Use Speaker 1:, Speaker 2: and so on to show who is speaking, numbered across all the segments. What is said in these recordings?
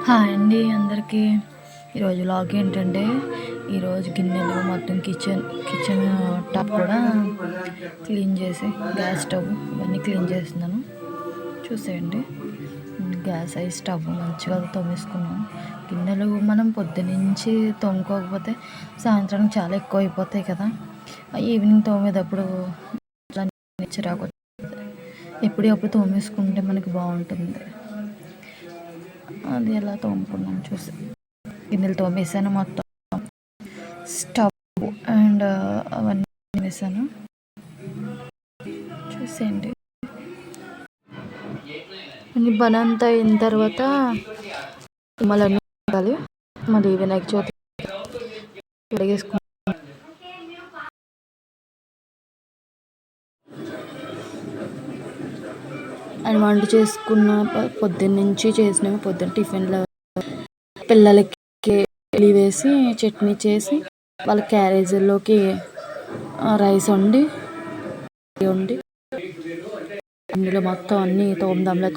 Speaker 1: Hi అండి అందరికీ. ఈరోజు వ్లాగ్ ఏంటంటే, ఈరోజు గిన్నెలు మొత్తం కిచెన్ టాప్ కూడా క్లీన్ చేసి, గ్యాస్ స్టవ్ ఇవన్నీ క్లీన్ చేస్తున్నాను. చూసేయండి, గ్యాస్ అయి స్టవ్ మంచిగా తోమేసుకున్నాను. గిన్నెలు మనం పొద్దునుంచి తోముకోకపోతే సాయంత్రానికి చాలా ఎక్కువ అయిపోతాయి కదా. ఈవినింగ్ తోమేటప్పుడు చిరాకు ఎప్పుడు తోమేసుకుంటే మనకి బాగుంటుంది. అది ఎలా తోముకున్నాను చూసి, గిన్నెలు తోమేసాను, మొత్తం స్టవ్ అండ్ అవన్నీ వేసాను. చూసేయండి, పని అంతా అయిన తర్వాత మళ్ళీ ఉండాలి. మళ్ళీ వినాయక చవితి కడిగేసుకున్నాను. అండ్ వంట చేసుకున్న పొద్దున్నుంచి చేసినవి, పొద్దున్న టిఫిన్లో పిల్లలకి ఇడ్లీ వేసి చట్నీ చేసి వాళ్ళ క్యారేజీల్లోకి రైస్ వండి అందులో మొత్తం అన్నీ తోమదాంలో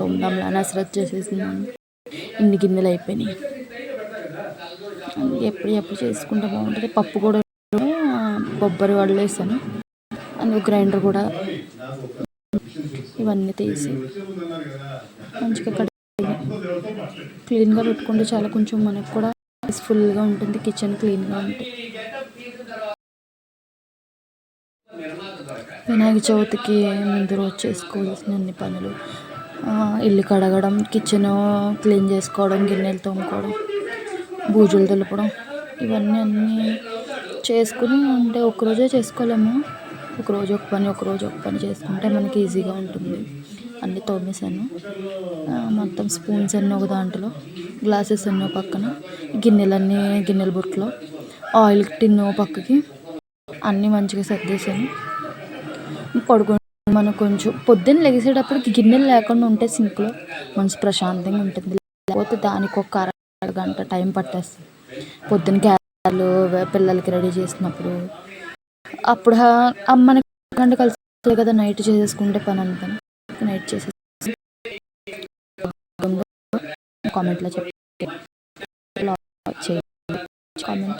Speaker 1: అని అసరత్ చేసేసినాను. ఇన్ని గిన్నెలు అయిపోయినాయి. ఎప్పుడు చేసుకుంటే బాగుంటుంది. పప్పు కూడా కొబ్బరి వడలు వేసాను, అందులో గ్రైండర్ కూడా. ఇవన్నీ తీసి మంచిగా క్లీన్గా పెట్టుకుంటే చాలా కొంచెం మనకు కూడా పీస్ఫుల్గా ఉంటుంది. కిచెన్ క్లీన్గా ఉంటుంది. వినాయక చవితికి ముందు రోజు చేసుకోవాల్సిన అన్ని పనులు: ఇల్లు కడగడం, కిచెన్ క్లీన్ చేసుకోవడం, గిన్నెలు తోముకోవడం, బూజులు దులపడం, అన్నీ చేసుకుని అంటే ఒక్కరోజే చేసుకోలేము. ఒకరోజు ఒక పని చేసుకుంటే మనకి ఈజీగా ఉంటుంది. అన్నీ తోమేసాను. మొత్తం స్పూన్స్ అన్నీ ఒక దాంట్లో, గ్లాసెస్ అన్నీ ఒక పక్కన, గిన్నెల బుట్టలో, ఆయిల్ టిన్ పక్కకి అన్నీ మంచిగా సర్దేశాను. మనం కొంచెం పొద్దున్న లెగిసేటప్పటికి గిన్నెలు లేకుండా ఉంటే సింక్లో మనసు ప్రశాంతంగా ఉంటుంది. లేకపోతే దానికి ఒక అరగంట టైం పట్టేస్తుంది. పొద్దున్న క్యారెలు పిల్లలకి రెడీ చేసినప్పుడు అప్పుడు మనకి గంట కలిసి కదా నైట్ చేసేసుకుంటే పని అంతా. నైట్ చేసేసి కామెంట్లో చెప్పి కామెంట్